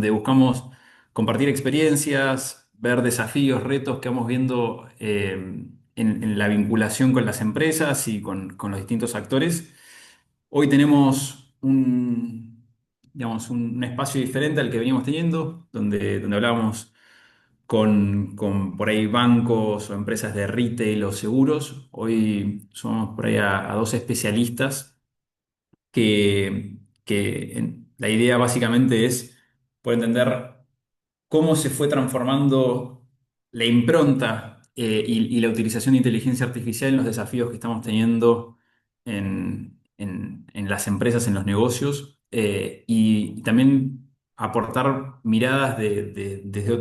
donde buscamos compartir experiencias, ver desafíos, retos que vamos viendo en la vinculación con las empresas y con los distintos actores. Hoy tenemos digamos, un espacio diferente al que veníamos teniendo, donde hablábamos con por ahí bancos o empresas de retail o seguros. Hoy somos por ahí a dos especialistas la idea básicamente es poder entender cómo se fue transformando la impronta y la utilización de inteligencia artificial en los desafíos que estamos teniendo en las empresas, en los negocios, y también aportar miradas desde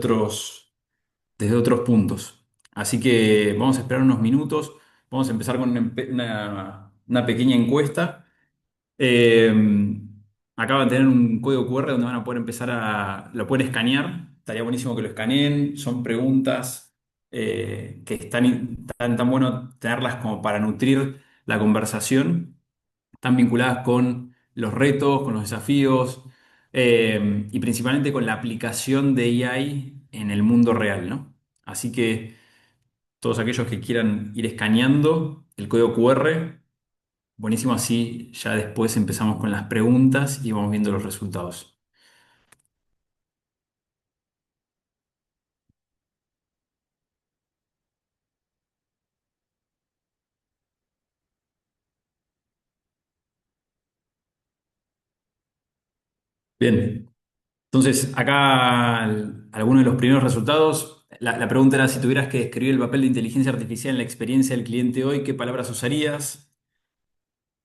otros puntos. Así que vamos a esperar unos minutos, vamos a empezar con una pequeña encuesta. eh, Acaban de tener un código QR donde van a poder lo pueden escanear. Estaría buenísimo que lo escaneen. Son preguntas que tan bueno tenerlas como para nutrir la conversación. Están vinculadas con los retos, con los desafíos y principalmente con la aplicación de AI en el mundo real, ¿no? Así que todos aquellos que quieran ir escaneando el código QR. Buenísimo, así ya después empezamos con las preguntas y vamos viendo los resultados. Bien, entonces acá algunos de los primeros resultados. La pregunta era si tuvieras que describir el papel de inteligencia artificial en la experiencia del cliente hoy, ¿qué palabras usarías?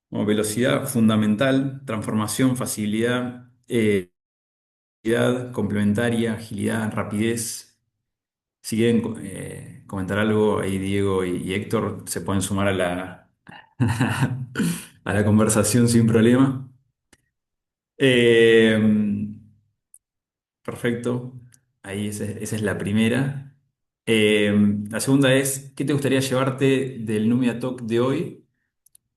Como velocidad, fundamental, transformación, facilidad, complementaria, agilidad, rapidez. Si quieren comentar algo, ahí Diego y Héctor se pueden sumar a a la conversación sin problema. Eh, Perfecto. Ahí esa es la primera. Eh, la segunda es, ¿qué te gustaría llevarte del Numia Talk de hoy?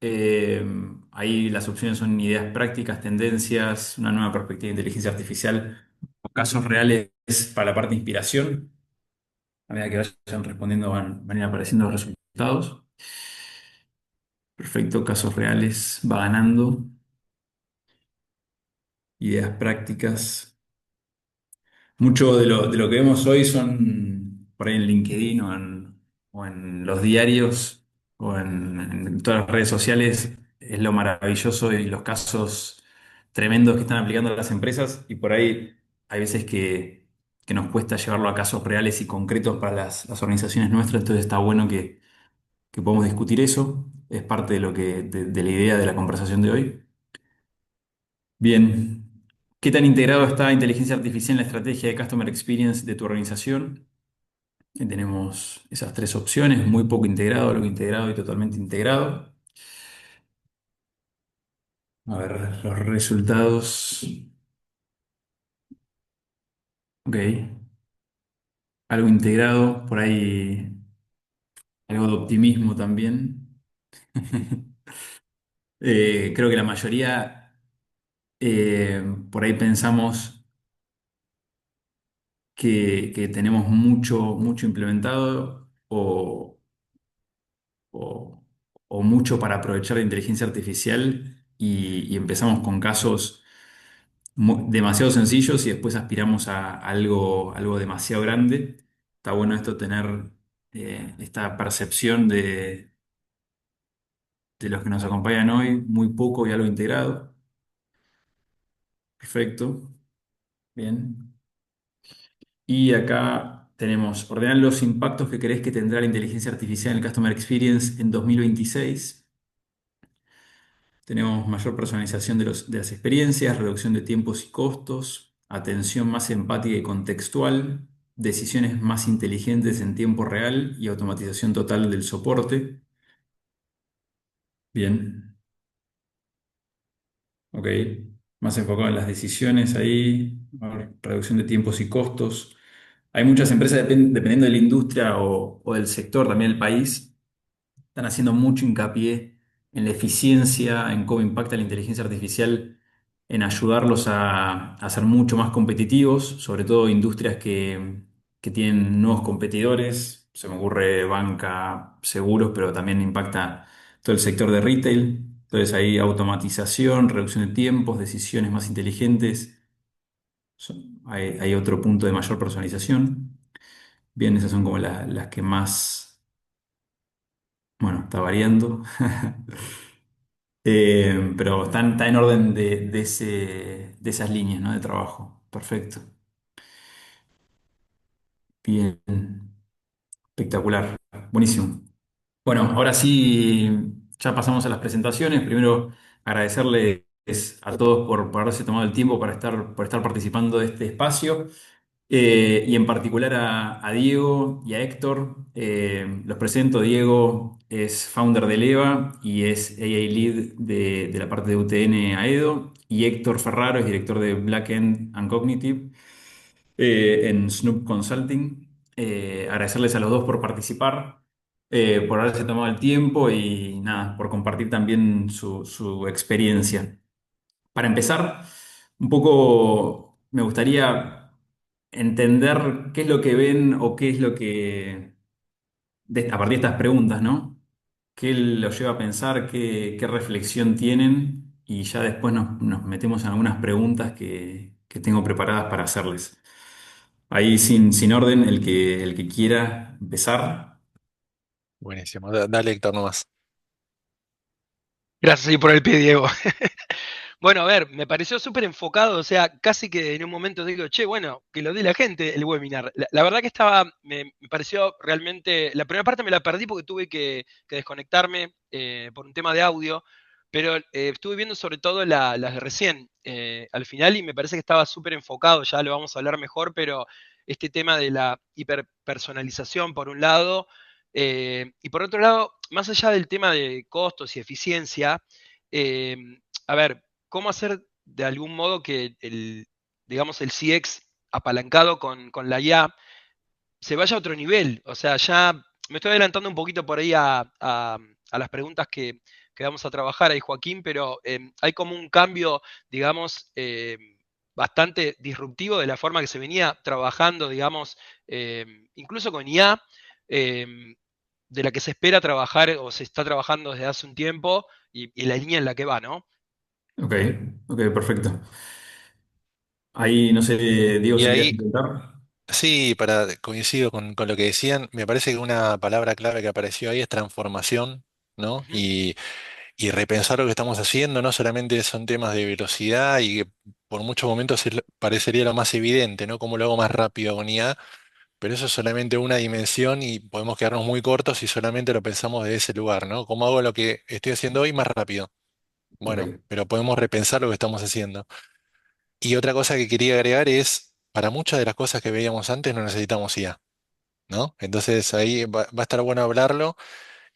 Eh, Ahí las opciones son ideas prácticas, tendencias, una nueva perspectiva de inteligencia artificial, o casos reales para la parte de inspiración. A medida que vayan respondiendo van a ir apareciendo los resultados. Perfecto, casos reales va ganando. Ideas prácticas. Mucho de lo que vemos hoy son por ahí en LinkedIn o en los diarios en todas las redes sociales. Es lo maravilloso y los casos tremendos que están aplicando las empresas. Y por ahí hay veces que nos cuesta llevarlo a casos reales y concretos para las organizaciones nuestras. Entonces está bueno que podamos discutir eso. Es parte de de la idea de la conversación de hoy. Bien. ¿Qué tan integrado está inteligencia artificial en la estrategia de Customer Experience de tu organización? Tenemos esas tres opciones, muy poco integrado, algo integrado y totalmente integrado. A ver, los resultados. Ok, algo integrado, por ahí algo de optimismo también. Creo que la mayoría por ahí pensamos que tenemos mucho implementado o, o mucho para aprovechar la inteligencia artificial y empezamos con casos demasiado sencillos y después aspiramos a algo demasiado grande. Está bueno esto tener esta percepción de los que nos acompañan hoy, muy poco y algo integrado. Perfecto, bien. Y acá tenemos ordenar los impactos que crees que tendrá la inteligencia artificial en el Customer Experience en 2026. Tenemos mayor personalización de las experiencias, reducción de tiempos y costos, atención más empática y contextual, decisiones más inteligentes en tiempo real y automatización total del soporte. Bien, ok. Más enfocado en las decisiones ahí, a ver, reducción de tiempos y costos. Hay muchas empresas, dependiendo de la industria o del sector, también el país, están haciendo mucho hincapié en la eficiencia, en cómo impacta la inteligencia artificial en ayudarlos a ser mucho más competitivos, sobre todo industrias que tienen nuevos competidores. Se me ocurre banca, seguros, pero también impacta todo el sector de retail. Entonces hay automatización, reducción de tiempos, decisiones más inteligentes. Hay otro punto de mayor personalización. Bien, esas son como las que más, bueno, está variando. Pero está en orden de esas líneas, ¿no? De trabajo. Perfecto. Bien. Espectacular. Buenísimo. Bueno, ahora sí, ya pasamos a las presentaciones. Primero, agradecerles a todos por haberse tomado el tiempo por estar participando de este espacio. Y en particular a Diego y a Héctor. Los presento. Diego es founder de Leva y es AI Lead de la parte de UTN AEDO. Y Héctor Ferraro es director de Blackend and Cognitive en Snoop Consulting. Agradecerles a los dos por participar, por haberse tomado el tiempo y nada, por compartir también su experiencia. Para empezar, un poco me gustaría entender qué es lo que ven o qué es lo que, a partir de estas preguntas, ¿no? ¿Qué los lleva a pensar? ¿Qué reflexión tienen? Y ya después nos metemos en algunas preguntas que tengo preparadas para hacerles. Ahí sin orden, el que quiera empezar. Buenísimo. Dale, Héctor, nomás. Gracias ahí por el pie, Diego. Bueno, a ver, me pareció súper enfocado, o sea, casi que en un momento digo, che, bueno, que lo dé la gente el webinar. La verdad que me pareció realmente, la primera parte me la perdí porque tuve que desconectarme por un tema de audio, pero estuve viendo sobre todo las de recién al final y me parece que estaba súper enfocado, ya lo vamos a hablar mejor, pero este tema de la hiperpersonalización por un lado, y por otro lado, más allá del tema de costos y eficiencia, eh, a ver, cómo hacer de algún modo que digamos, el CX apalancado con la IA se vaya a otro nivel. O sea, ya me estoy adelantando un poquito por ahí a las preguntas que vamos a trabajar ahí, Joaquín, pero hay como un cambio, digamos, bastante disruptivo de la forma que se venía trabajando, digamos, incluso con IA, de la que se espera trabajar o se está trabajando desde hace un tiempo y la línea en la que va, ¿no? Ok, ok, perfecto. Ahí, no sé, Diego, Y si quieres ahí, intentar. sí, coincido con lo que decían, me parece que una palabra clave que apareció ahí es transformación, ¿no? Ujú. Y repensar lo que estamos haciendo, no solamente son temas de velocidad y que por muchos momentos parecería lo más evidente, ¿no? Cómo lo hago más rápido con IA, pero eso es solamente una dimensión y podemos quedarnos muy cortos si solamente lo pensamos de ese lugar, ¿no? ¿Cómo hago lo que estoy haciendo hoy más rápido? Bueno, Ok, pero podemos repensar lo que estamos haciendo. Y otra cosa que quería agregar es, para muchas de las cosas que veíamos antes no necesitamos IA, ¿no? Entonces ahí va a estar bueno hablarlo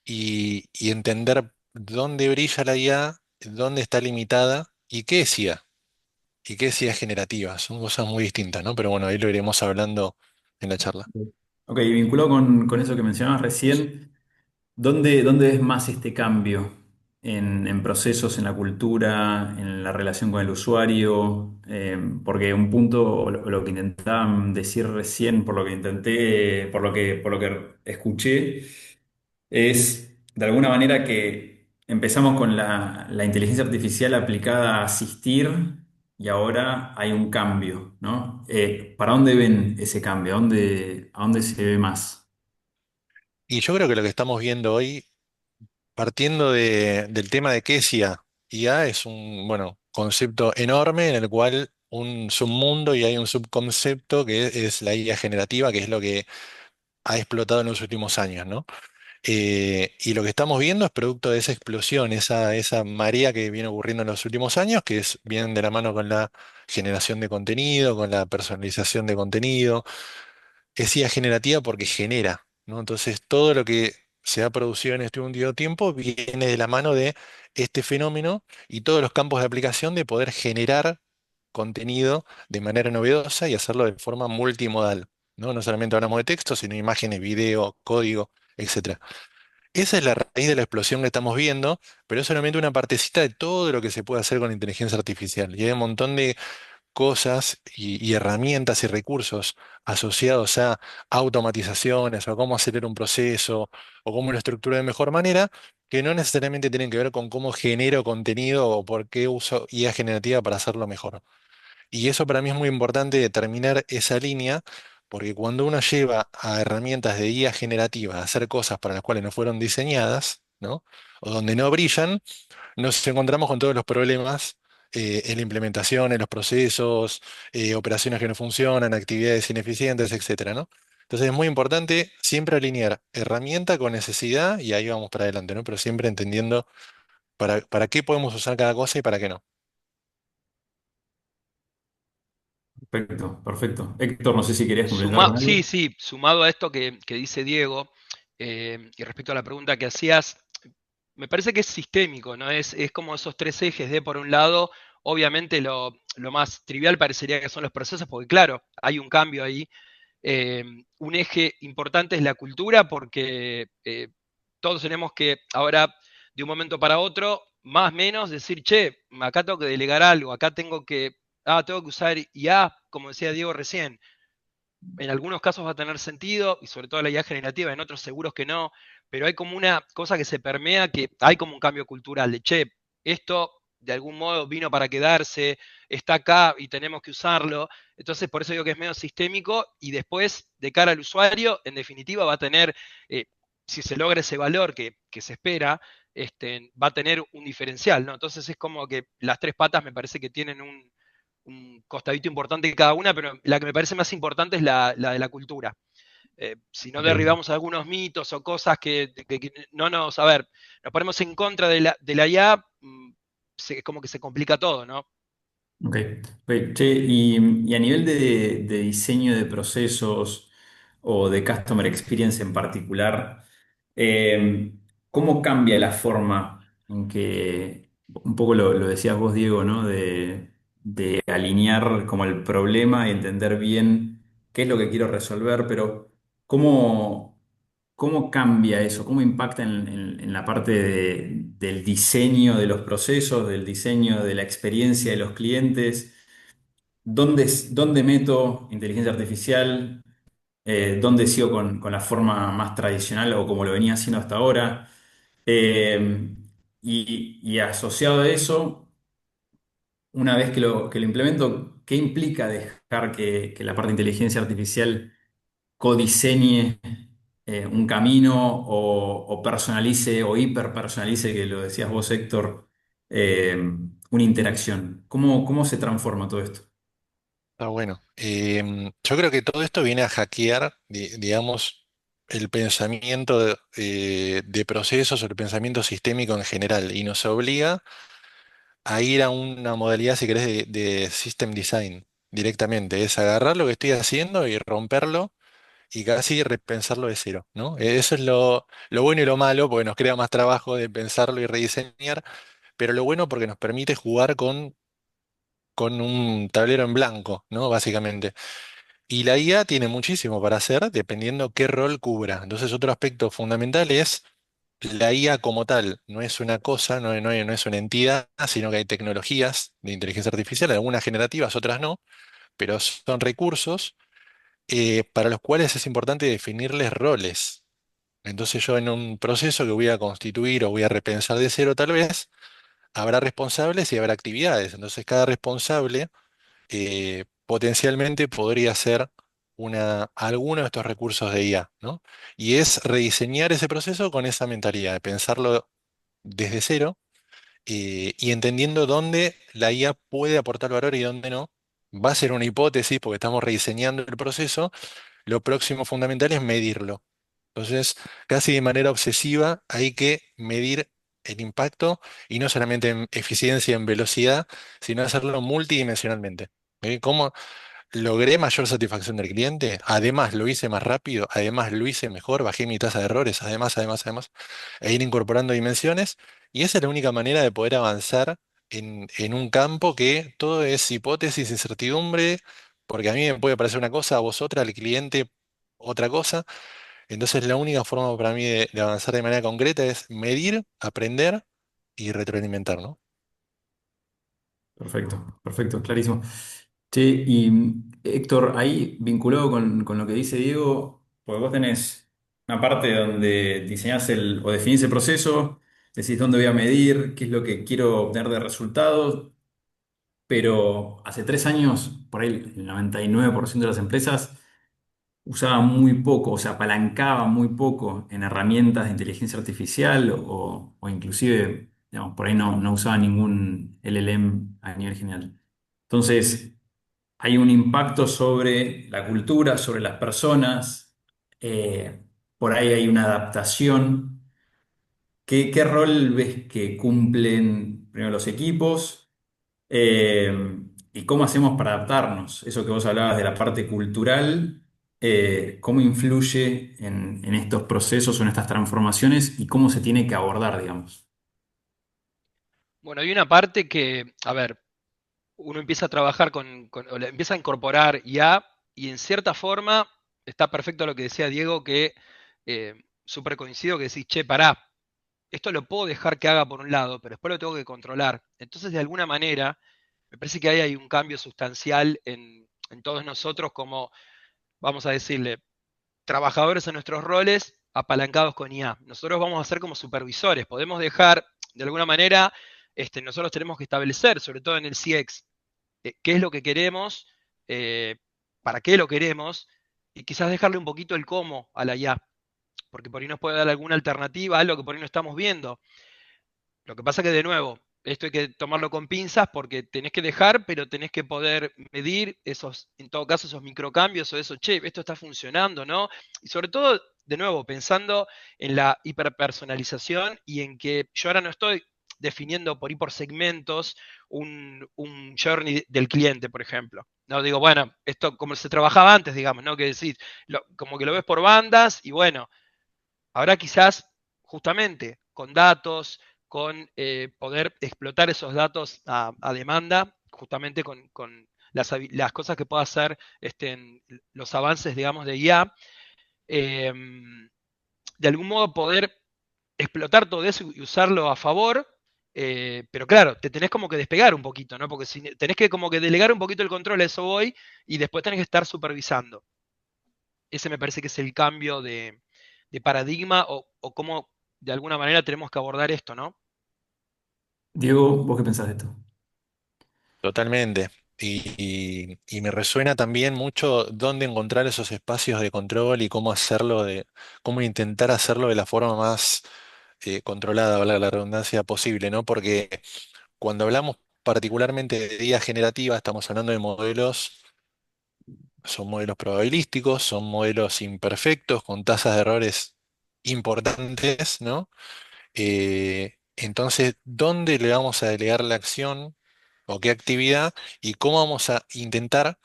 y entender dónde brilla la IA, dónde está limitada y qué es IA, y qué es IA generativa. Son cosas muy distintas, ¿no? Pero bueno, ahí lo iremos hablando en la charla. ok, y vinculado con eso que mencionabas recién. ¿Dónde ves más este cambio en procesos, en la cultura, en la relación con el usuario? Porque un punto, o lo que intentaban decir recién, por lo que intenté, por lo que escuché, es de alguna manera que empezamos con la inteligencia artificial aplicada a asistir y ahora hay un cambio, ¿no? ¿Para dónde ven ese cambio? A dónde se ve más? Y yo creo que lo que estamos viendo hoy, partiendo del tema de qué es IA, IA es un, bueno, concepto enorme en el cual un submundo y hay un subconcepto que es la IA generativa, que es lo que ha explotado en los últimos años, ¿no? Y lo que estamos viendo es producto de esa explosión, esa marea que viene ocurriendo en los últimos años, vienen de la mano con la generación de contenido, con la personalización de contenido. Es IA generativa porque genera, ¿no? Entonces, todo lo que se ha producido en este último tiempo viene de la mano de este fenómeno y todos los campos de aplicación de poder generar contenido de manera novedosa y hacerlo de forma multimodal, ¿no? No solamente hablamos de texto, sino imágenes, video, código, etc. esa es la raíz de la explosión que estamos viendo, pero es solamente una partecita de todo lo que se puede hacer con inteligencia artificial. Y hay un montón de cosas y herramientas y recursos asociados a automatizaciones o a cómo acelerar un proceso o cómo lo estructura de mejor manera, que no necesariamente tienen que ver con cómo genero contenido o por qué uso IA generativa para hacerlo mejor. Y eso para mí es muy importante determinar esa línea, porque cuando uno lleva a herramientas de IA generativa a hacer cosas para las cuales no fueron diseñadas, ¿no? O donde no brillan, nos encontramos con todos los problemas en la implementación, en los procesos, operaciones que no funcionan, actividades ineficientes, etcétera, ¿no? Entonces es muy importante siempre alinear herramienta con necesidad y ahí vamos para adelante, ¿no? Pero siempre entendiendo para qué podemos usar cada cosa y para qué no. Perfecto, perfecto. Héctor, no sé si querías complementar con Sí, algo. sí, sumado a esto que dice Diego, y respecto a la pregunta que hacías, me parece que es sistémico, ¿no? Es como esos tres ejes de, por un lado, obviamente lo más trivial parecería que son los procesos, porque claro, hay un cambio ahí. Eh, un eje importante es la cultura, porque todos tenemos que ahora, de un momento para otro, más o menos, decir, che, acá tengo que delegar algo, acá tengo que usar IA, como decía Diego recién. En algunos casos va a tener sentido, y sobre todo la IA generativa, en otros seguros que no, pero hay como una cosa que se permea, que hay como un cambio cultural de, che, esto de algún modo vino para quedarse, está acá y tenemos que usarlo. Entonces, por eso digo que es medio sistémico y después, de cara al usuario, en definitiva va a tener, eh, si se logra ese valor que se espera, va a tener un diferencial, ¿no? Entonces es como que las tres patas me parece que tienen un costadito importante cada una, pero la que me parece más importante es la de la cultura. Si no Ok. derribamos algunos mitos o cosas que no nos, a ver, nos ponemos en contra de la IA, como que se complica todo, ¿no? Ok. Ok, che, y a nivel de diseño de procesos o de customer experience en particular, eh, ¿cómo cambia la forma en que, un poco lo decías vos, Diego, ¿no? De alinear como el problema y entender bien qué es lo que quiero resolver, pero ¿cómo, cómo cambia eso? ¿Cómo impacta en la parte del diseño de los procesos, del diseño de la experiencia de los clientes? ¿Dónde meto inteligencia artificial? ¿Dónde sigo con la forma más tradicional o como lo venía haciendo hasta ahora? Eh, y asociado a eso, una vez que lo implemento, ¿qué implica dejar que la parte de inteligencia artificial codiseñe un camino o personalice o hiperpersonalice, que lo decías vos, Héctor, una interacción? ¿Cómo se transforma todo esto? Está bueno. Yo creo que todo esto viene a hackear, digamos, el pensamiento de procesos o el pensamiento sistémico en general y nos obliga a ir a una modalidad, si querés, de system design directamente. Es agarrar lo que estoy haciendo y romperlo y casi repensarlo de cero, ¿no? Eso es lo bueno y lo malo, porque nos crea más trabajo de pensarlo y rediseñar, pero lo bueno porque nos permite jugar con un tablero en blanco, ¿no? Básicamente. Y la IA tiene muchísimo para hacer dependiendo qué rol cubra. Entonces, otro aspecto fundamental es la IA como tal. No es una cosa, no es una entidad, sino que hay tecnologías de inteligencia artificial, algunas generativas, otras no, pero son recursos para los cuales es importante definirles roles. Entonces, yo en un proceso que voy a constituir o voy a repensar de cero, tal vez, habrá responsables y habrá actividades. Entonces, cada responsable potencialmente podría ser alguno de estos recursos de IA, ¿no? Y es rediseñar ese proceso con esa mentalidad, de pensarlo desde cero y entendiendo dónde la IA puede aportar valor y dónde no. Va a ser una hipótesis porque estamos rediseñando el proceso. Lo próximo fundamental es medirlo. Entonces, casi de manera obsesiva hay que medir el impacto y no solamente en eficiencia, en velocidad, sino hacerlo multidimensionalmente. ¿Cómo logré mayor satisfacción del cliente? Además, lo hice más rápido, además lo hice mejor, bajé mi tasa de errores, además, e ir incorporando dimensiones. Y esa es la única manera de poder avanzar en un campo que todo es hipótesis, incertidumbre, porque a mí me puede parecer una cosa, a vos otra, al cliente otra cosa. Entonces la única forma para mí de avanzar de manera concreta es medir, aprender y retroalimentar, ¿no? Perfecto, perfecto, clarísimo. Che, y Héctor, ahí vinculado con lo que dice Diego, porque vos tenés una parte donde diseñás o definís el proceso, decís dónde voy a medir, qué es lo que quiero obtener de resultados, pero hace 3 años, por ahí el 99% de las empresas usaba muy poco, o sea, apalancaba muy poco en herramientas de inteligencia artificial o inclusive, digamos, por ahí no usaba ningún LLM a nivel general. Entonces, hay un impacto sobre la cultura, sobre las personas, por ahí hay una adaptación. ¿Qué rol ves que cumplen primero los equipos? ¿Y cómo hacemos para adaptarnos? Eso que vos hablabas de la parte cultural, ¿cómo influye en estos procesos o en estas transformaciones y cómo se tiene que abordar, digamos? Bueno, hay una parte que, a ver, uno empieza a trabajar o le empieza a incorporar IA y en cierta forma está perfecto lo que decía Diego, que súper coincido que decís, che, pará, esto lo puedo dejar que haga por un lado, pero después lo tengo que controlar. Entonces, de alguna manera, me parece que ahí hay un cambio sustancial en todos nosotros como, vamos a decirle, trabajadores en nuestros roles apalancados con IA. Nosotros vamos a ser como supervisores, podemos dejar, de alguna manera, nosotros tenemos que establecer, sobre todo en el CX, qué es lo que queremos, eh, para qué lo queremos, y quizás dejarle un poquito el cómo a la IA, porque por ahí nos puede dar alguna alternativa, algo que por ahí no estamos viendo. Lo que pasa que, de nuevo, esto hay que tomarlo con pinzas porque tenés que dejar, pero tenés que poder medir esos, en todo caso, esos microcambios o eso, che, esto está funcionando, ¿no? Y sobre todo, de nuevo, pensando en la hiperpersonalización y en que yo ahora no estoy definiendo por ahí por segmentos un journey del cliente, por ejemplo. No digo, bueno, esto como se trabajaba antes, digamos, ¿no? Que decís, como que lo ves por bandas y bueno, ahora quizás justamente con datos, con poder explotar esos datos a demanda, justamente con las cosas que pueda hacer los avances, digamos, de IA, eh, de algún modo poder explotar todo eso y usarlo a favor, pero claro, te tenés como que despegar un poquito, ¿no? Porque si tenés que como que delegar un poquito el control, a eso voy, y después tenés que estar supervisando. Ese me parece que es el cambio de paradigma o cómo de alguna manera tenemos que abordar esto, ¿no? Diego, ¿vos qué pensás de esto? Totalmente. Y me resuena también mucho dónde encontrar esos espacios de control y cómo hacerlo cómo intentar hacerlo de la forma más controlada, valga la redundancia, posible, ¿no? Porque cuando hablamos particularmente de IA generativa, estamos hablando de modelos, son modelos probabilísticos, son modelos imperfectos, con tasas de errores importantes, ¿no? Entonces, ¿dónde le vamos a delegar la acción o qué actividad y cómo vamos a intentar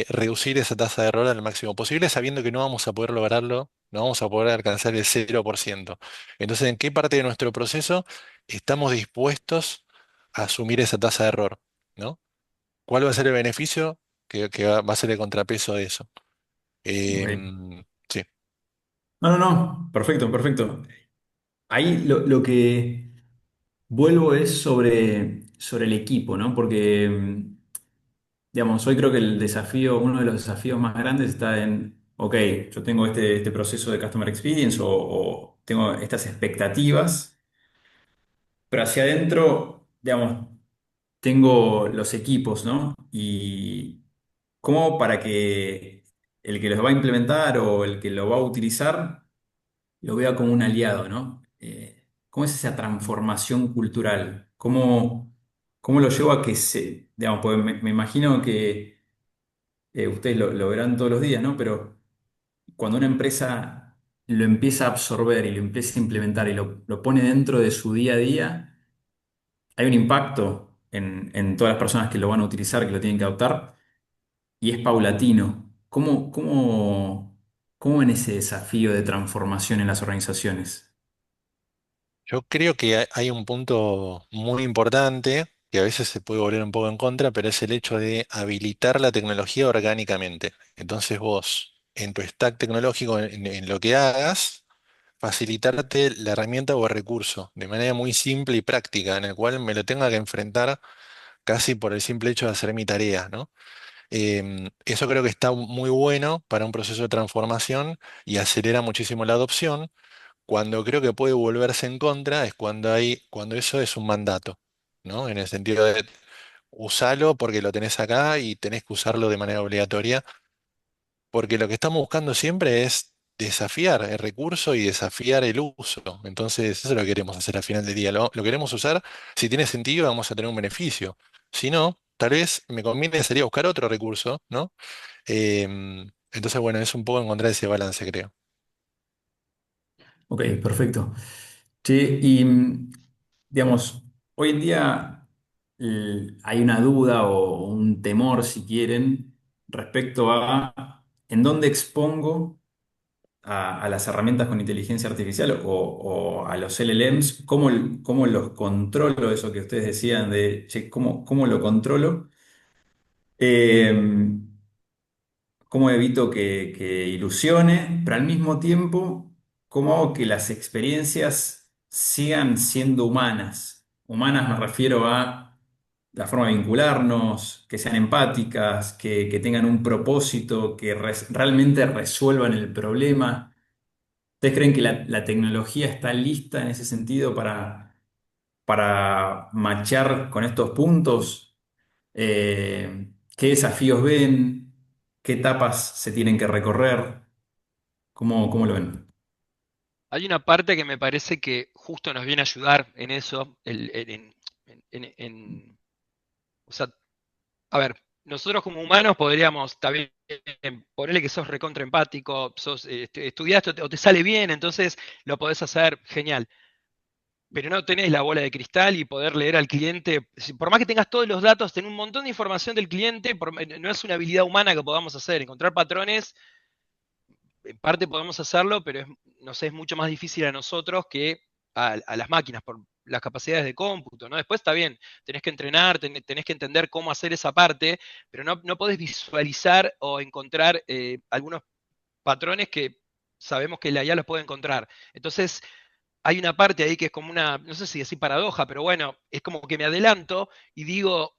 reducir esa tasa de error al máximo posible, sabiendo que no vamos a poder lograrlo, no vamos a poder alcanzar el 0%? Entonces, ¿en qué parte de nuestro proceso estamos dispuestos a asumir esa tasa de error? ¿No? ¿Cuál va a ser el beneficio que va a ser el contrapeso de eso? Ok. Sí, No, no, no, perfecto, perfecto. Ahí lo que vuelvo es sobre el equipo, ¿no? Porque, digamos, hoy creo que uno de los desafíos más grandes está en, ok, yo tengo este proceso de Customer Experience o tengo estas expectativas, pero hacia adentro, digamos, tengo los equipos, ¿no? Y cómo para que el que los va a implementar o el que lo va a utilizar lo vea como un aliado, ¿no? ¿Cómo es esa transformación cultural? ¿Cómo lo llevo a que digamos, porque me imagino que ustedes lo verán todos los días, ¿no? Pero cuando una empresa lo empieza a absorber y lo empieza a implementar y lo pone dentro de su día a día, hay un impacto en todas las personas que lo van a utilizar, que lo tienen que adoptar, y es paulatino. ¿Cómo ven ese desafío de transformación en las organizaciones? yo creo que hay un punto muy importante que a veces se puede volver un poco en contra, pero es el hecho de habilitar la tecnología orgánicamente. Entonces vos, en tu stack tecnológico, en lo que hagas, facilitarte la herramienta o el recurso de manera muy simple y práctica, en el cual me lo tenga que enfrentar casi por el simple hecho de hacer mi tarea, ¿no? Eso creo que está muy bueno para un proceso de transformación y acelera muchísimo la adopción. Cuando creo que puede volverse en contra es cuando eso es un mandato, ¿no? En el sentido de usalo porque lo tenés acá y tenés que usarlo de manera obligatoria, porque lo que estamos buscando siempre es desafiar el recurso y desafiar el uso. Entonces, eso es lo que queremos hacer al final del día. Lo queremos usar, si tiene sentido, vamos a tener un beneficio. Si no, tal vez me conviene sería buscar otro recurso, ¿no? Entonces, bueno, es un poco encontrar ese balance, creo. Ok, perfecto. Che, y digamos, hoy en día hay una duda o un temor, si quieren, respecto a en dónde expongo a las herramientas con inteligencia artificial o a los LLMs, cómo los controlo, eso que ustedes decían de, che, cómo lo controlo. Eh, cómo evito que ilusione, pero al mismo tiempo, cómo hago que las experiencias sigan siendo humanas. Humanas me refiero a la forma de vincularnos, que sean empáticas, que tengan un propósito, que realmente resuelvan el problema. ¿Ustedes creen que la tecnología está lista en ese sentido para machar con estos puntos? ¿Qué desafíos ven? ¿Qué etapas se tienen que recorrer? ¿Cómo lo ven? Hay una parte que me parece que justo nos viene a ayudar en eso, o sea, a ver, nosotros como humanos podríamos también ponerle que sos recontra empático, estudiaste o te sale bien, entonces lo podés hacer genial. Pero no tenés la bola de cristal y poder leer al cliente. Por más que tengas todos los datos, tener un montón de información del cliente, no es una habilidad humana que podamos hacer. Encontrar patrones, en parte podemos hacerlo, pero no sé, es mucho más difícil a nosotros que a las máquinas por las capacidades de cómputo, ¿no? Después está bien, tenés que entrenar, tenés que entender cómo hacer esa parte, pero no podés visualizar o encontrar algunos patrones que sabemos que la IA los puede encontrar. Entonces, hay una parte ahí que es como una, no sé si decir paradoja, pero bueno, es como que me adelanto y digo,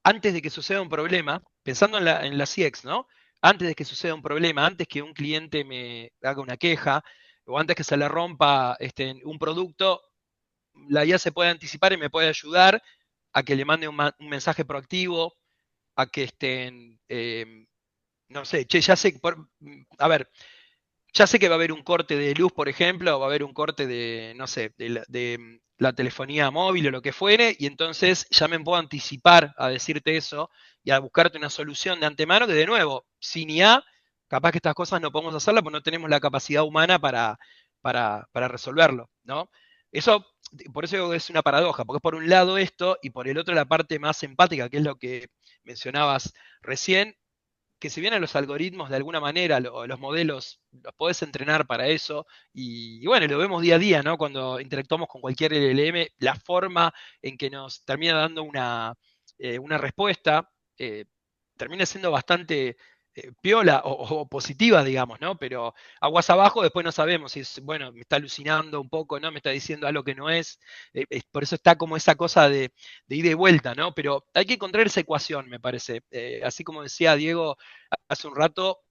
antes de que suceda un problema, pensando en la CX, ¿no? Antes de que suceda un problema, antes que un cliente me haga una queja, o antes que se le rompa un producto, la IA se puede anticipar y me puede ayudar a que le mande un mensaje proactivo, a que estén, no sé, che, ya sé, a ver, ya sé que va a haber un corte de luz, por ejemplo, o va a haber un corte de, no sé, de la telefonía móvil o lo que fuere, y entonces ya me puedo anticipar a decirte eso y a buscarte una solución de antemano que, de nuevo, sin IA, capaz que estas cosas no podemos hacerlas porque no tenemos la capacidad humana para resolverlo, ¿no? Eso, por eso digo que es una paradoja, porque es por un lado esto y por el otro la parte más empática, que es lo que mencionabas recién, que si bien a los algoritmos de alguna manera, los modelos, los podés entrenar para eso, y bueno, lo vemos día a día, ¿no? Cuando interactuamos con cualquier LLM, la forma en que nos termina dando una respuesta termina siendo bastante piola o positiva, digamos, ¿no? Pero aguas abajo después no sabemos si es, bueno, me está alucinando un poco, ¿no? Me está diciendo algo que no es. Por eso está como esa cosa de ida y vuelta, ¿no? Pero hay que encontrar esa ecuación, me parece. Así como decía Diego hace un rato,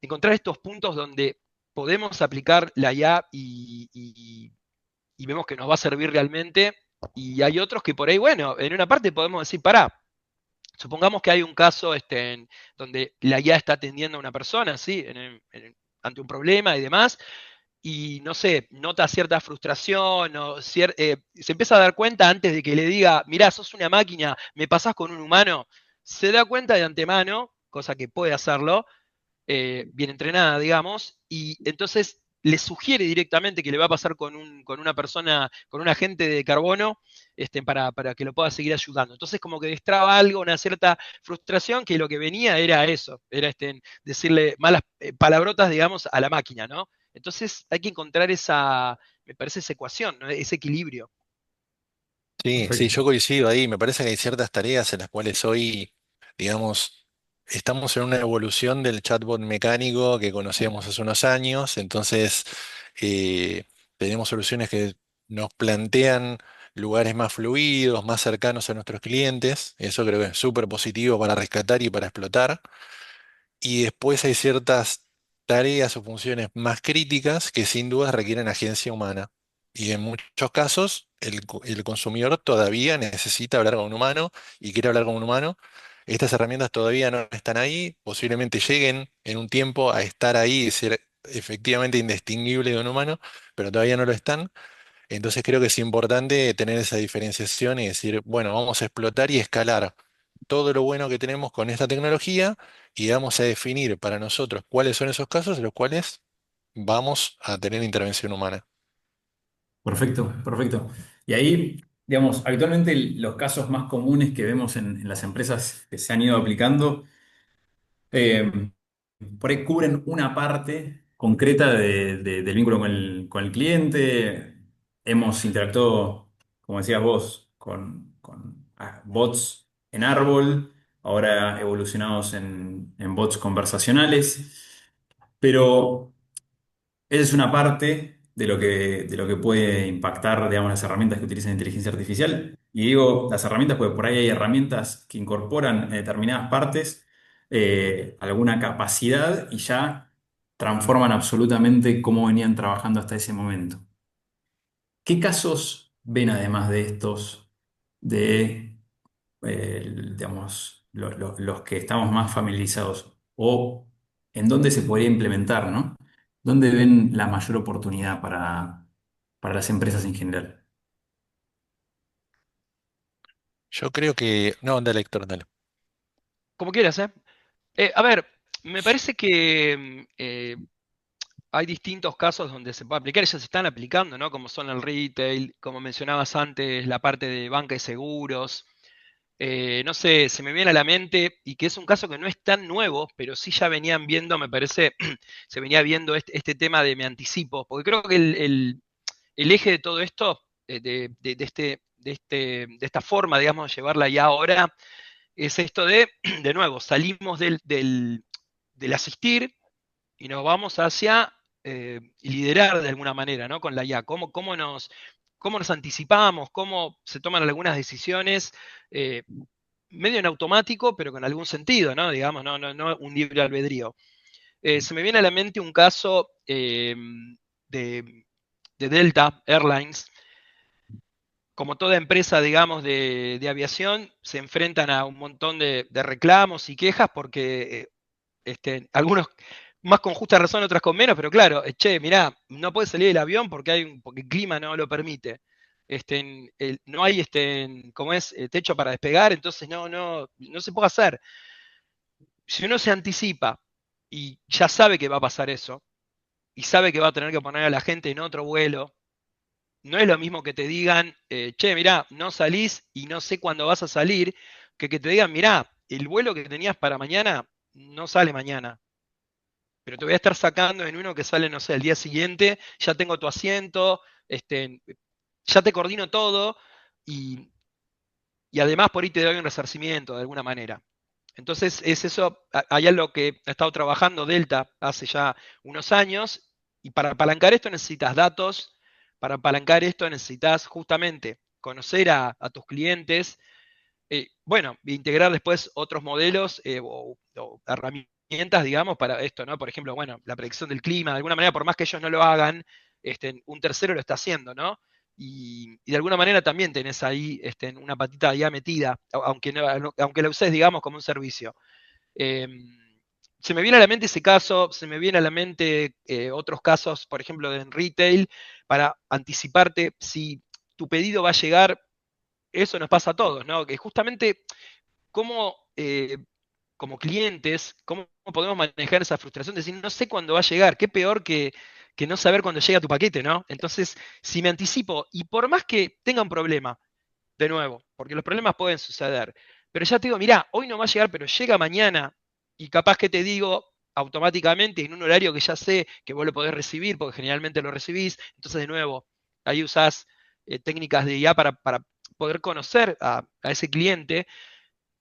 encontrar estos puntos donde podemos aplicar la IA y vemos que nos va a servir realmente. Y hay otros que por ahí, bueno, en una parte podemos decir, pará, supongamos que hay un caso donde la IA está atendiendo a una persona, ¿sí? Ante un problema y demás, y no sé, nota cierta frustración o se empieza a dar cuenta antes de que le diga, mirá, sos una máquina, me pasás con un humano, se da cuenta de antemano, cosa que puede hacerlo, bien entrenada, digamos, y entonces le sugiere directamente que le va a pasar con una persona, con un agente de carbono, para que lo pueda seguir ayudando. Entonces como que destraba algo, una cierta frustración, que lo que venía era eso, era decirle malas palabrotas, digamos, a la máquina, ¿no? Entonces hay que encontrar me parece, esa ecuación, ¿no? Ese equilibrio. Sí, sí, Perfecto. yo coincido ahí. Me parece que hay ciertas tareas en las cuales hoy, digamos, estamos en una evolución del chatbot mecánico que conocíamos hace unos años, entonces eh, tenemos soluciones que nos plantean lugares más fluidos, más cercanos a nuestros clientes. Eso creo que es súper positivo para rescatar y para explotar. Y después hay ciertas tareas o funciones más críticas que sin duda requieren agencia humana. Y en muchos casos el consumidor todavía necesita hablar con un humano y quiere hablar con un humano. Estas herramientas todavía no están ahí, posiblemente lleguen en un tiempo a estar ahí y ser efectivamente indistinguible de un humano, pero todavía no lo están. Entonces creo que es importante tener esa diferenciación y decir, bueno, vamos a explotar y escalar todo lo bueno que tenemos con esta tecnología y vamos a definir para nosotros cuáles son esos casos en los cuales vamos a tener intervención humana. Perfecto, perfecto. Y ahí, digamos, habitualmente los casos más comunes que vemos en las empresas que se han ido aplicando, eh, por ahí cubren una parte concreta del vínculo con el cliente. Hemos interactuado, como decías vos, con bots en árbol, ahora evolucionados en bots conversacionales, pero esa es una parte de lo que puede impactar, digamos, las herramientas que utilizan inteligencia artificial. Y digo las herramientas porque por ahí hay herramientas que incorporan en determinadas partes alguna capacidad y ya transforman absolutamente cómo venían trabajando hasta ese momento. ¿Qué casos ven además de estos de, digamos, los que estamos más familiarizados? ¿O en dónde se podría implementar, ¿no? ¿Dónde ven la mayor oportunidad para las empresas en general? Yo creo que... No, dale, Héctor, dale. Como quieras, ¿eh? A ver, me parece que hay distintos casos donde se puede aplicar, ya se están aplicando, ¿no? Como son el retail, como mencionabas antes, la parte de banca y seguros. No sé, se me viene a la mente, y que es un caso que no es tan nuevo, pero sí ya venían viendo, me parece, se venía viendo este tema de me anticipo, porque creo que el eje de todo esto, de esta forma, digamos, de llevarla ya ahora, es esto de nuevo, salimos del asistir y nos vamos hacia liderar de alguna manera, ¿no? Con la IA, cómo nos anticipamos, cómo se toman algunas decisiones, eh, medio en automático, pero con algún sentido, ¿no? Digamos, no un libre albedrío. Se me viene a la mente un caso de, de Delta Airlines. Como toda empresa, digamos, de aviación, se enfrentan a un montón de reclamos y quejas porque algunos más con justa razón, otras con menos, pero claro, che, mirá, no puede salir el avión porque el clima no lo permite. No hay, como es, techo para despegar, entonces no se puede hacer. Si uno se anticipa y ya sabe que va a pasar eso, y sabe que va a tener que poner a la gente en otro vuelo, no es lo mismo que te digan, che, mirá, no salís y no sé cuándo vas a salir, que te digan, mirá, el vuelo que tenías para mañana no sale mañana, pero te voy a estar sacando en uno que sale, no sé, el día siguiente, ya tengo tu asiento, ya te coordino todo y, y además por ahí te doy un resarcimiento de alguna manera. Entonces es eso, hay algo que ha estado trabajando Delta hace ya unos años, y para apalancar esto necesitas datos, para apalancar esto necesitas justamente conocer a tus clientes, bueno, integrar después otros modelos o herramientas, digamos, para esto, ¿no? Por ejemplo, bueno, la predicción del clima, de alguna manera, por más que ellos no lo hagan, un tercero lo está haciendo, ¿no? Y de alguna manera también tenés ahí una patita ya metida, aunque la uses, digamos, como un servicio. Eh, Se me viene a la mente ese caso, se me viene a la mente otros casos, por ejemplo, en retail, para anticiparte si tu pedido va a llegar. Eso nos pasa a todos, ¿no? Que justamente cómo, como clientes, cómo podemos manejar esa frustración de decir, no sé cuándo va a llegar, qué peor que no saber cuándo llega tu paquete, ¿no? Entonces, si me anticipo, y por más que tenga un problema, de nuevo, porque los problemas pueden suceder, pero ya te digo, mirá, hoy no va a llegar, pero llega mañana, y capaz que te digo automáticamente en un horario que ya sé que vos lo podés recibir, porque generalmente lo recibís, entonces de nuevo, ahí usás técnicas de IA para poder conocer a ese cliente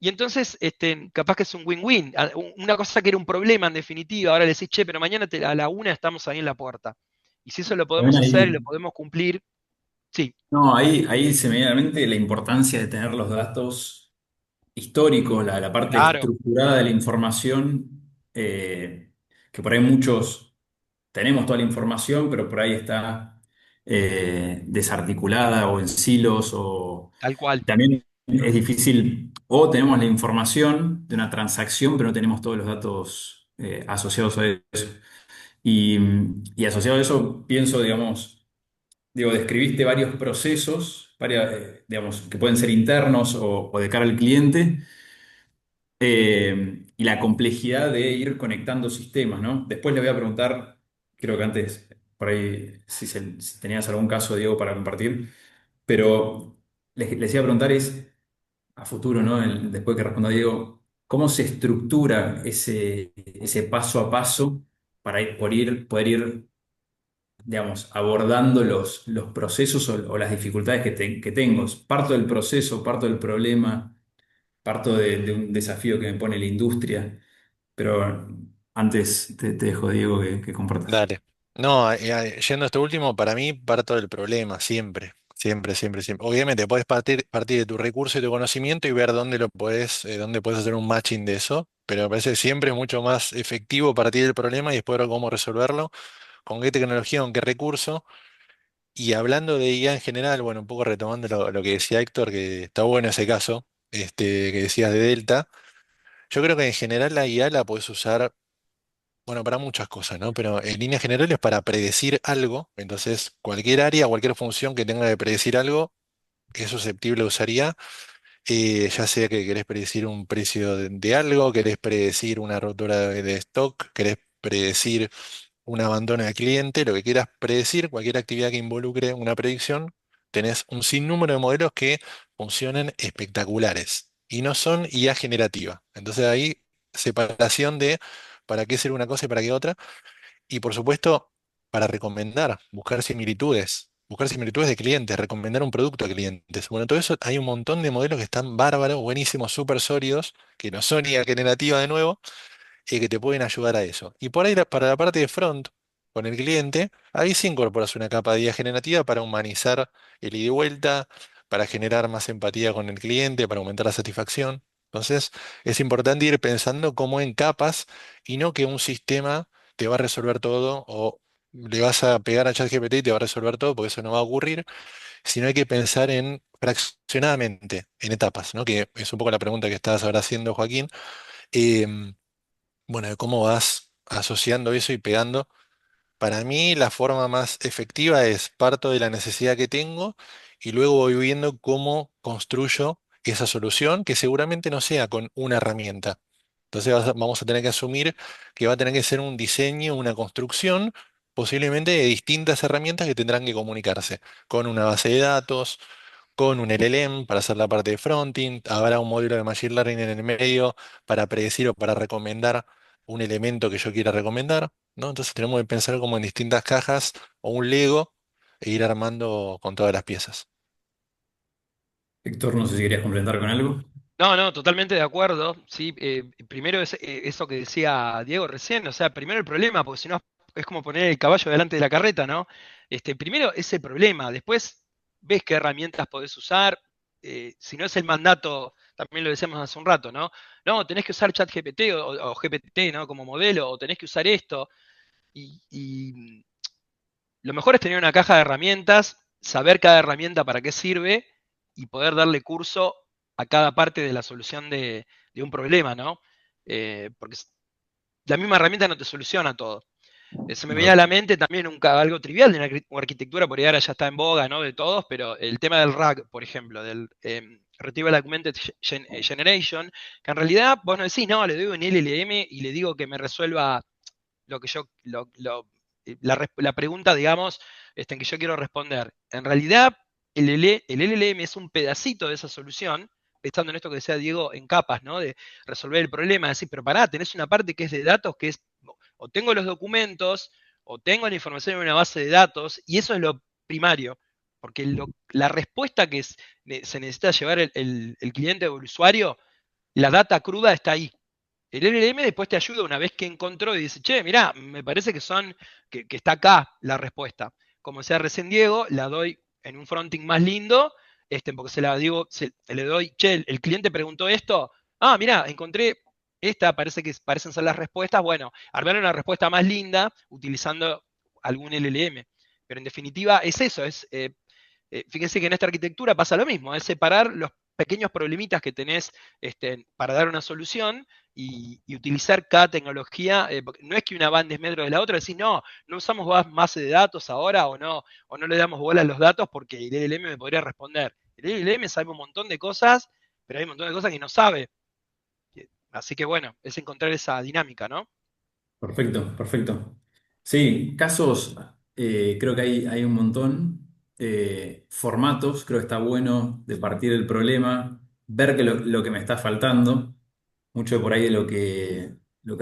Y entonces, capaz que es un win-win. Una cosa que era un problema en definitiva, ahora le decís, che, pero mañana a la 1 estamos ahí en la puerta. Y si eso lo También podemos hacer y lo ahí, podemos cumplir, sí, no, ahí se me viene a la mente la importancia de tener los datos históricos, la parte claro, estructurada de la información, que por ahí muchos tenemos toda la información, pero por ahí está desarticulada o en silos, o tal cual. también es difícil, o tenemos la información de una transacción, pero no tenemos todos los datos asociados a eso. Y, y asociado a eso, pienso, digamos, describiste varios procesos, digamos, que pueden ser internos o de cara al cliente, y la complejidad de ir conectando sistemas, ¿no? Después le voy a preguntar, creo que antes, por ahí, si tenías algún caso, Diego, para compartir, pero les iba a preguntar a futuro, ¿no? Después que responda Diego, ¿cómo se estructura ese paso a paso para poder ir, digamos, abordando los procesos o las dificultades que tengo? Parto del proceso, parto del problema, parto de un desafío que me pone la industria, pero antes te dejo, Diego, que compartas. Dale. No, yendo a esto último, para mí parto del problema, siempre. Siempre, siempre, siempre. Obviamente, puedes partir de tu recurso y tu conocimiento y ver dónde puedes hacer un matching de eso, pero me parece que siempre es mucho más efectivo partir del problema y después ver cómo resolverlo, con qué tecnología, con qué recurso. Y hablando de IA en general, bueno, un poco retomando lo que decía Héctor, que está bueno ese caso, que decías de Delta. Yo creo que en general la IA la puedes usar, bueno, para muchas cosas, ¿no? Pero en líneas generales para predecir algo, entonces cualquier área, cualquier función que tenga que predecir algo es susceptible de usar IA, ya sea que querés predecir un precio de algo, querés predecir una rotura de stock, querés predecir un abandono de cliente, lo que quieras predecir, cualquier actividad que involucre una predicción, tenés un sinnúmero de modelos que funcionan espectaculares y no son IA generativa. Entonces ahí separación de para qué ser una cosa y para qué otra. Y por supuesto, para recomendar, buscar similitudes de clientes, recomendar un producto a clientes. Bueno, todo eso hay un montón de modelos que están bárbaros, buenísimos, súper sólidos, que no son IA generativa de nuevo que te pueden ayudar a eso. Y por ahí para la parte de front, con el cliente, ahí sí incorporas una capa de IA generativa para humanizar el ida y vuelta, para generar más empatía con el cliente, para aumentar la satisfacción. Entonces, es importante ir pensando como en capas y no que un sistema te va a resolver todo o le vas a pegar a ChatGPT y te va a resolver todo, porque eso no va a ocurrir, sino hay que pensar en fraccionadamente, en etapas, ¿no? Que es un poco la pregunta que estabas ahora haciendo, Joaquín. Em, bueno, de cómo vas asociando eso y pegando. Para mí la forma más efectiva es parto de la necesidad que tengo y luego voy viendo cómo construyo esa solución que seguramente no sea con una herramienta. Entonces vamos a tener que asumir que va a tener que ser un diseño, una construcción, posiblemente de distintas herramientas que tendrán que comunicarse con una base de datos, con un LLM para hacer la parte de fronting, habrá un módulo de Machine Learning en el medio para predecir o para recomendar un elemento que yo quiera recomendar, ¿no? Entonces tenemos que pensar como en distintas cajas o un Lego e ir armando con todas las piezas. Héctor, no sé si querías complementar con algo. No, no, totalmente de acuerdo. Sí, primero es eso que decía Diego recién, o sea, primero el problema, porque si no es como poner el caballo delante de la carreta, ¿no? Primero es el problema, después ves qué herramientas podés usar, si no es el mandato, también lo decíamos hace un rato, ¿no? No, tenés que usar ChatGPT o GPT, ¿no? Como modelo, o tenés que usar esto, y lo mejor es tener una caja de herramientas, saber cada herramienta para qué sirve y poder darle curso a cada parte de la solución de un problema, ¿no? Porque la misma herramienta no te soluciona todo. Se me venía a Claro. la mente también algo trivial de una arquitectura, por ahí ahora ya está en boga, ¿no? De todos, pero el tema del RAG, por ejemplo, del Retrieval Augmented Generation, que en realidad vos no decís, no, le doy un LLM y le digo que me resuelva lo que yo, la pregunta, digamos, en que yo quiero responder. En realidad, el LLM es un pedacito de esa solución, pensando en esto que decía Diego, en capas, ¿no? De resolver el problema, decir, pero pará, tenés una parte que es de datos, que es, o tengo los documentos, o tengo la información en una base de datos, y eso es lo primario, porque la respuesta que se necesita llevar el cliente o el usuario la data cruda está ahí. El LLM después te ayuda una vez que encontró y dice, che, mirá, me parece que está acá la respuesta. Como sea recién Diego, la doy en un fronting más lindo, porque se la digo, le doy, che, el cliente preguntó esto, mirá, encontré esta, parece que parecen ser las respuestas, bueno, armar una respuesta más linda utilizando algún LLM. Pero en definitiva es eso, fíjense que en esta arquitectura pasa lo mismo, es separar los pequeños problemitas que tenés para dar una solución y utilizar cada tecnología. No es que una va en desmedro de la otra, decir, no, no usamos base de datos ahora o no le damos bola a los datos porque el LLM me podría responder. El LLM sabe un montón de cosas, pero hay un montón de cosas que no sabe. Así que bueno, es encontrar esa dinámica, ¿no? Perfecto, perfecto. Sí, casos, creo que hay un montón. Formatos, creo que está bueno de partir el problema, ver que lo que me está faltando. Mucho por ahí de lo que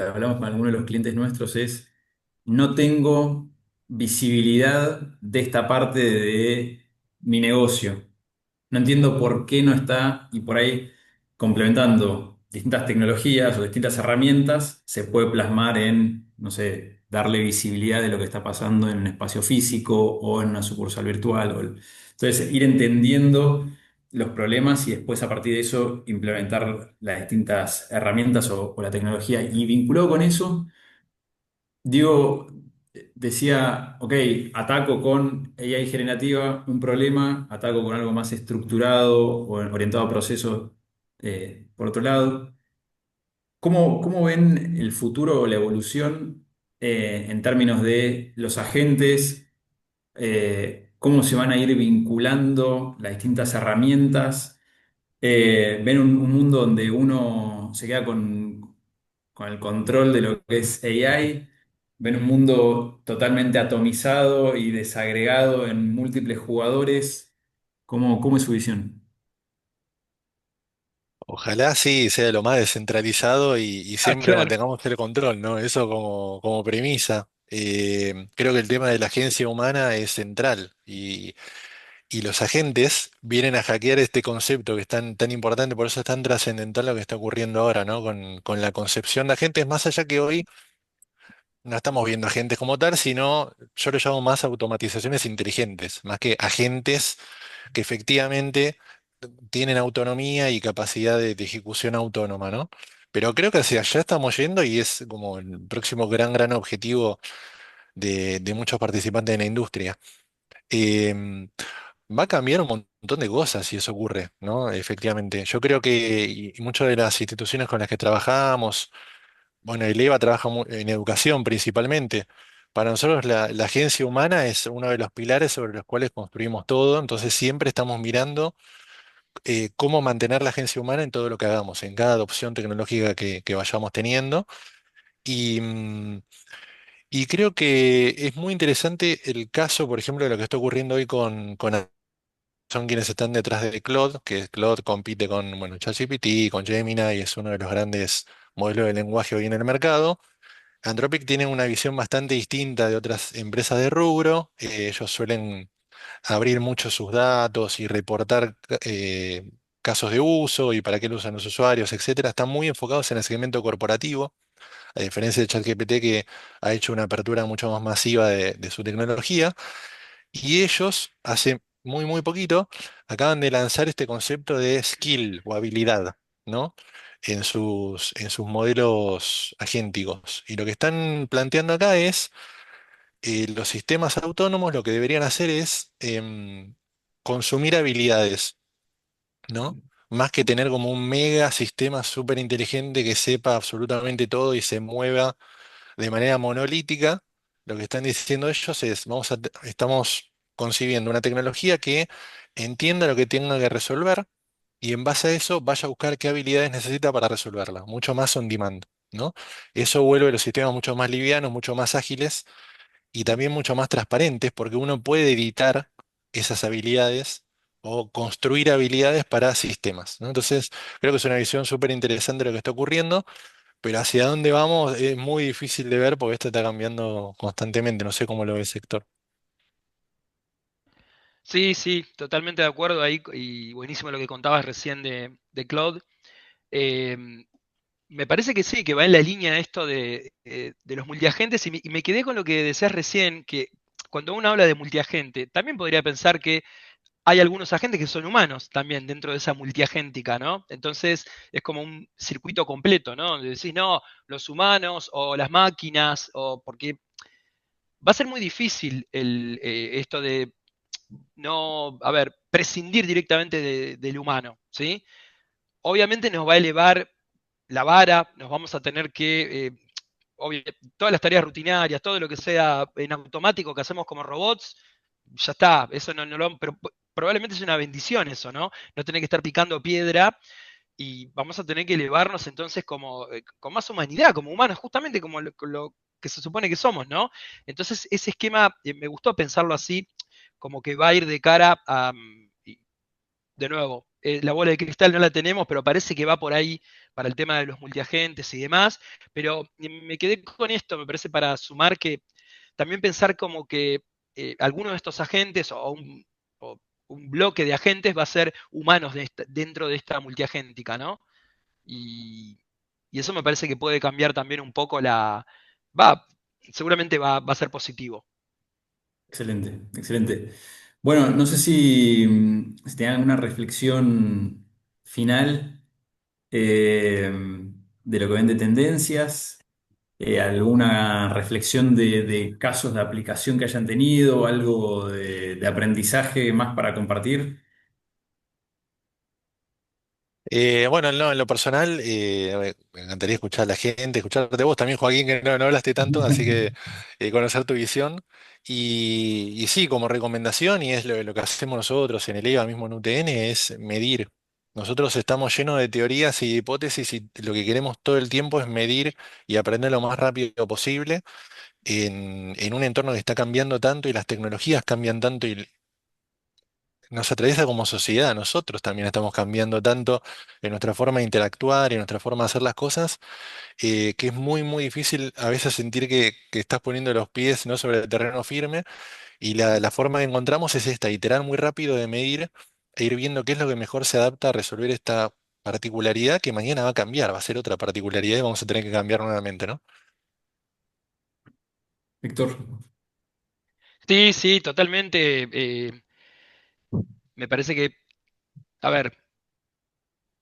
hablamos con algunos de los clientes nuestros es, no tengo visibilidad de esta parte de mi negocio. No entiendo por qué no está, y por ahí complementando distintas tecnologías o distintas herramientas, se puede plasmar en, no sé, darle visibilidad de lo que está pasando en un espacio físico o en una sucursal virtual. Entonces, ir entendiendo los problemas y después a partir de eso implementar las distintas herramientas o la tecnología. Y vinculado con eso, digo, decía, ok, ataco con AI generativa un problema, ataco con algo más estructurado o orientado a procesos por otro lado. ¿Cómo ven el futuro o la evolución en términos de los agentes? ¿Cómo se van a ir vinculando las distintas herramientas? Ven un mundo donde uno se queda con el control de lo que es AI, ven un mundo totalmente atomizado y desagregado en múltiples jugadores. ¿Cómo es su visión? Ojalá sí sea lo más descentralizado y Ah, siempre claro. mantengamos el control, ¿no? Eso como premisa. Creo que el tema de la agencia humana es central y los agentes vienen a hackear este concepto que es tan importante, por eso es tan trascendental lo que está ocurriendo ahora, ¿no? Con la concepción de agentes, más allá que hoy no estamos viendo agentes como tal, sino yo lo llamo más automatizaciones inteligentes, más que agentes que efectivamente tienen autonomía y capacidad de ejecución autónoma, ¿no? Pero creo que hacia allá estamos yendo y es como el próximo gran objetivo de muchos participantes en la industria. Em, Va a cambiar un montón de cosas si eso ocurre, ¿no? Efectivamente. Yo creo que y muchas de las instituciones con las que trabajamos, bueno, el EVA trabaja en educación principalmente. Para nosotros la agencia humana es uno de los pilares sobre los cuales construimos todo, entonces siempre estamos mirando cómo mantener la agencia humana en todo lo que hagamos, en cada adopción tecnológica que vayamos teniendo. Y, y creo que es muy interesante el caso, por ejemplo, de lo que está ocurriendo hoy con son quienes están detrás de Claude, que Claude compite con, bueno, ChatGPT, con Gemini, y es uno de los grandes modelos de lenguaje hoy en el mercado. Anthropic tiene una visión bastante distinta de otras empresas de rubro. Ellos suelen abrir mucho sus datos y reportar casos de uso y para qué lo usan los usuarios, etcétera. Están muy enfocados en el segmento corporativo, a diferencia de ChatGPT que ha hecho una apertura mucho más masiva de su tecnología. Y ellos, hace muy poquito, acaban de lanzar este concepto de skill o habilidad, ¿no? En sus modelos agénticos. Y lo que están planteando acá es los sistemas autónomos lo que deberían hacer es consumir habilidades, ¿no? Más que tener como un mega sistema súper inteligente que sepa absolutamente todo y se mueva de manera monolítica, lo que están diciendo ellos es, estamos concibiendo una tecnología que entienda lo que tenga que resolver y en base a eso vaya a buscar qué habilidades necesita para resolverla, mucho más on demand, ¿no? Eso vuelve los sistemas mucho más livianos, mucho más ágiles y también mucho más transparentes porque uno puede editar esas habilidades o construir habilidades para sistemas, ¿no? Entonces, creo que es una visión súper interesante de lo que está ocurriendo, pero hacia dónde vamos es muy difícil de ver porque esto está cambiando constantemente. No sé cómo lo ve el sector. Sí, sí, totalmente de acuerdo ahí y buenísimo lo que contabas recién de Claude. Eh, Me parece que sí, que va en la línea esto de los multiagentes y me quedé con lo que decías recién, que cuando uno habla de multiagente, también podría pensar que hay algunos agentes que son humanos también dentro de esa multiagéntica, ¿no? Entonces es como un circuito completo, ¿no? Donde decís, no, los humanos o las máquinas, o porque va a ser muy difícil esto de no, a ver, prescindir directamente del humano, ¿sí? Obviamente nos va a elevar la vara, nos vamos a tener que, todas las tareas rutinarias, todo lo que sea en automático que hacemos como robots, ya está, eso no lo, pero probablemente es una bendición eso, ¿no? No tener que estar picando piedra y vamos a tener que elevarnos entonces como, con más humanidad, como humanos, justamente como lo que se supone que somos, ¿no? Entonces ese esquema me gustó pensarlo así, como que va a ir de cara a, de nuevo, la bola de cristal no la tenemos, pero parece que va por ahí para el tema de los multiagentes y demás. Pero me quedé con esto, me parece para sumar que también pensar como que alguno de estos agentes o un bloque de agentes va a ser humanos dentro de esta multiagéntica, ¿no? Y, y eso me parece que puede cambiar también un poco la... Va, seguramente va a ser positivo. Excelente, excelente. Bueno, no sé si te hagan una reflexión final eh, de lo que ven de tendencias, alguna reflexión de casos de aplicación que hayan tenido, algo de aprendizaje más para compartir. Bueno, no, en lo personal, me encantaría escuchar a la gente, escucharte vos también, Joaquín, que no hablaste tanto, así que conocer tu visión. Y sí, como recomendación, y es lo que hacemos nosotros en el EVA, mismo en UTN, es medir. Nosotros estamos llenos de teorías y hipótesis y lo que queremos todo el tiempo es medir y aprender lo más rápido posible en un entorno que está cambiando tanto y las tecnologías cambian tanto y nos atraviesa como sociedad. Nosotros también estamos cambiando tanto en nuestra forma de interactuar y en nuestra forma de hacer las cosas, que es muy, muy difícil a veces sentir que estás poniendo los pies no sobre el terreno firme. Y la forma que encontramos es esta, iterar muy rápido de medir e ir viendo qué es lo que mejor se adapta a resolver esta particularidad que mañana va a cambiar, va a ser otra particularidad y vamos a tener que cambiar nuevamente, ¿no? Víctor, Sí, sí, totalmente. Me parece que, a ver,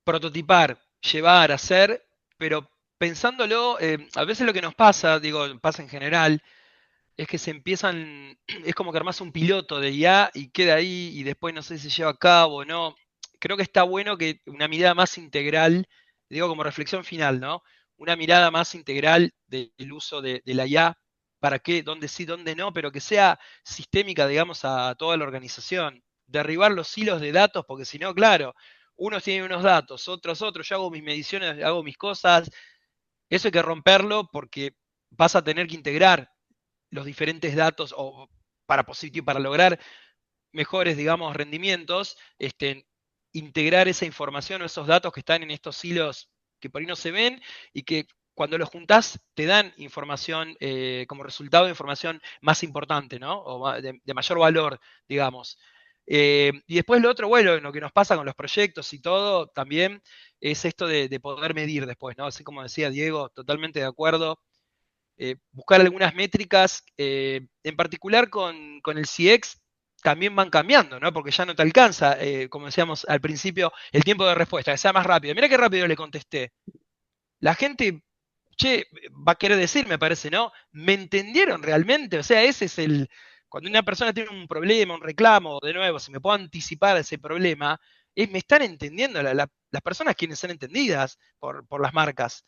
prototipar, llevar, hacer, pero pensándolo, a veces lo que nos pasa, digo, pasa en general, es que se empiezan, es como que armas un piloto de IA y queda ahí y después no sé si se lleva a cabo o no. Creo que está bueno que una mirada más integral, digo como reflexión final, ¿no? Una mirada más integral del uso de la IA, para qué, dónde sí, dónde no, pero que sea sistémica, digamos, a toda la organización. Derribar los hilos de datos, porque si no, claro, unos tienen unos datos, otros, yo hago mis mediciones, hago mis cosas, eso hay que romperlo porque vas a tener que integrar los diferentes datos o para lograr mejores, digamos, rendimientos, integrar esa información o esos datos que están en estos hilos que por ahí no se ven y que cuando los juntás te dan información, como resultado de información más importante, ¿no? O de mayor valor, digamos. Y después lo otro, bueno, lo que nos pasa con los proyectos y todo, también es esto de poder medir después, ¿no? Así como decía Diego, totalmente de acuerdo, buscar algunas métricas, en particular con el CX, también van cambiando, ¿no? Porque ya no te alcanza, como decíamos al principio, el tiempo de respuesta, que sea más rápido. Mira qué rápido le contesté. La gente, che, va a querer decir, me parece, ¿no? ¿Me entendieron realmente? O sea, ese es el... Cuando una persona tiene un problema, un reclamo, de nuevo, si me puedo anticipar a ese problema, es, me están entendiendo las personas quienes son entendidas por las marcas.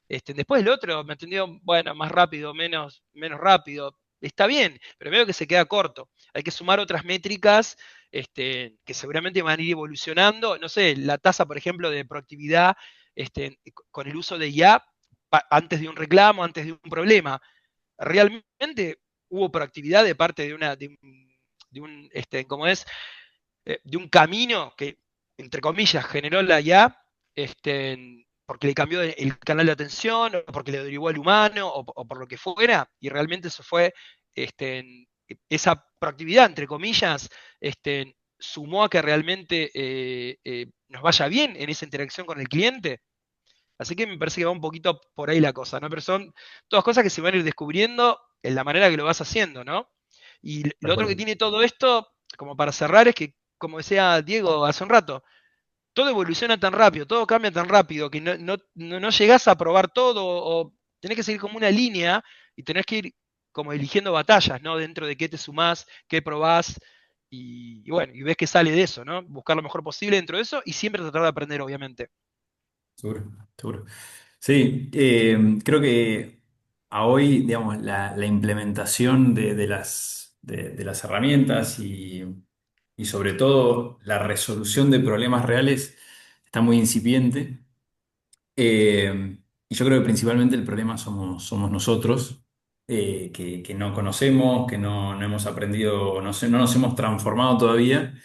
Después el otro me entendió, bueno, más rápido, menos rápido. Está bien, pero veo que se queda corto. Hay que sumar otras métricas, que seguramente van a ir evolucionando. No sé, la tasa, por ejemplo, de proactividad, con el uso de IA antes de un reclamo, antes de un problema. Realmente hubo proactividad de parte ¿cómo es? De un camino que, entre comillas, generó la IA, porque le cambió el canal de atención, o porque le derivó al humano, o por lo que fuera, y realmente eso fue, esa proactividad, entre comillas, sumó a que realmente nos vaya bien en esa interacción con el cliente. Así que me parece que va un poquito por ahí la cosa, ¿no? Pero son todas cosas que se van a ir descubriendo en la manera que lo vas haciendo, ¿no? Y lo Tal otro que cual. tiene todo esto, como para cerrar, es que, como decía Diego hace un rato, todo evoluciona tan rápido, todo cambia tan rápido que no llegás a probar todo o tenés que seguir como una línea y tenés que ir como eligiendo batallas, ¿no? Dentro de qué te sumás, qué probás y bueno, y ves qué sale de eso, ¿no? Buscar lo mejor posible dentro de eso y siempre tratar de aprender, obviamente. Seguro, seguro. Sí, creo que a hoy, digamos, la implementación de las herramientas y sobre todo la resolución de problemas reales está muy incipiente. Y yo creo que principalmente el problema somos nosotros, que no conocemos, que no hemos aprendido, no nos hemos transformado todavía.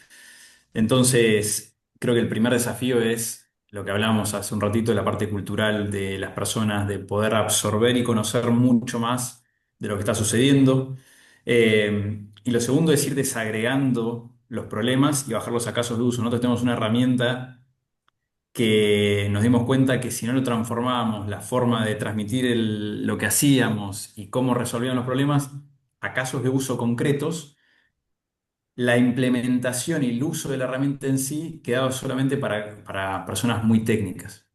Entonces, creo que el primer desafío es lo que hablábamos hace un ratito de la parte cultural de las personas, de poder absorber y conocer mucho más de lo que está sucediendo. Y lo segundo es ir desagregando los problemas y bajarlos a casos de uso. Nosotros tenemos una herramienta que nos dimos cuenta que si no lo transformábamos, la forma de transmitir lo que hacíamos y cómo resolvían los problemas a casos de uso concretos, la implementación y el uso de la herramienta en sí quedaba solamente para personas muy técnicas.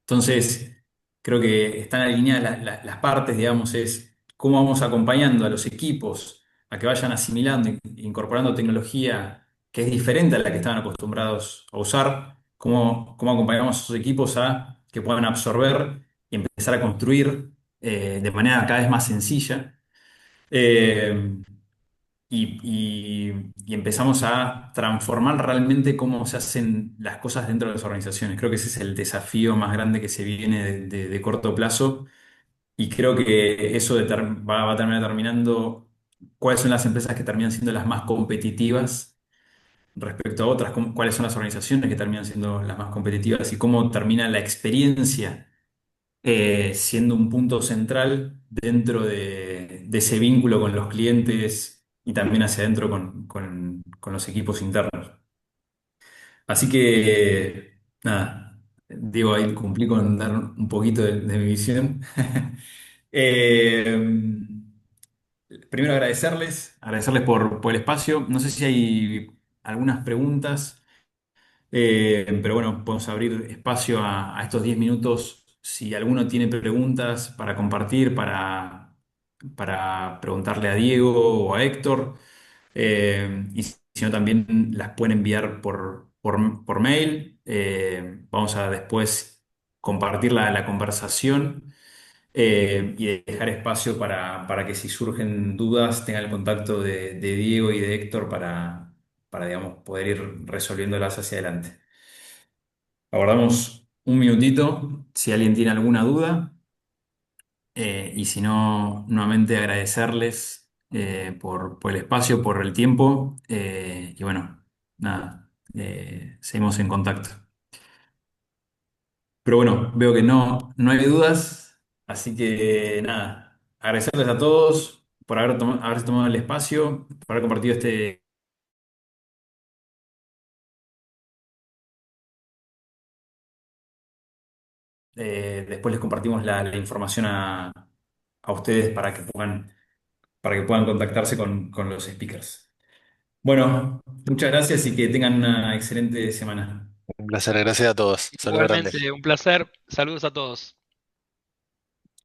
Entonces, creo que están alineadas las partes, digamos, es cómo vamos acompañando a los equipos a que vayan asimilando e incorporando tecnología que es diferente a la que estaban acostumbrados a usar, cómo acompañamos a esos equipos a que puedan absorber y empezar a construir de manera cada vez más sencilla. Eh, y empezamos a transformar realmente cómo se hacen las cosas dentro de las organizaciones. Creo que ese es el desafío más grande que se viene de corto plazo y creo que eso va a terminar determinando cuáles son las empresas que terminan siendo las más competitivas respecto a otras, cuáles son las organizaciones que terminan siendo las más competitivas y cómo termina la experiencia siendo un punto central dentro de ese vínculo con los clientes y también hacia adentro con los equipos internos. Así que, nada, digo, ahí cumplí con dar un poquito de mi visión. Eh, Primero agradecerles por el espacio. No sé si hay algunas preguntas. Pero bueno, podemos abrir espacio a estos 10 minutos. Si alguno tiene preguntas para compartir, para preguntarle a Diego o a Héctor, y si no, también las pueden enviar por mail. Vamos a después compartir la conversación y dejar espacio para que si surgen dudas tengan el contacto de Diego y de Héctor digamos, poder ir resolviéndolas hacia adelante. Aguardamos un minutito si alguien tiene alguna duda y si no, nuevamente agradecerles por el espacio, por el tiempo y bueno, nada, seguimos en contacto. Pero bueno, veo que no hay dudas, así que nada, agradecerles a todos por haberse tomado el espacio, por haber compartido este... después les compartimos la información a ustedes para que puedan contactarse con los speakers. Bueno, muchas gracias y que tengan una excelente semana. Un placer, gracias a todos. Saludo grande. Igualmente, un placer. Saludos a todos.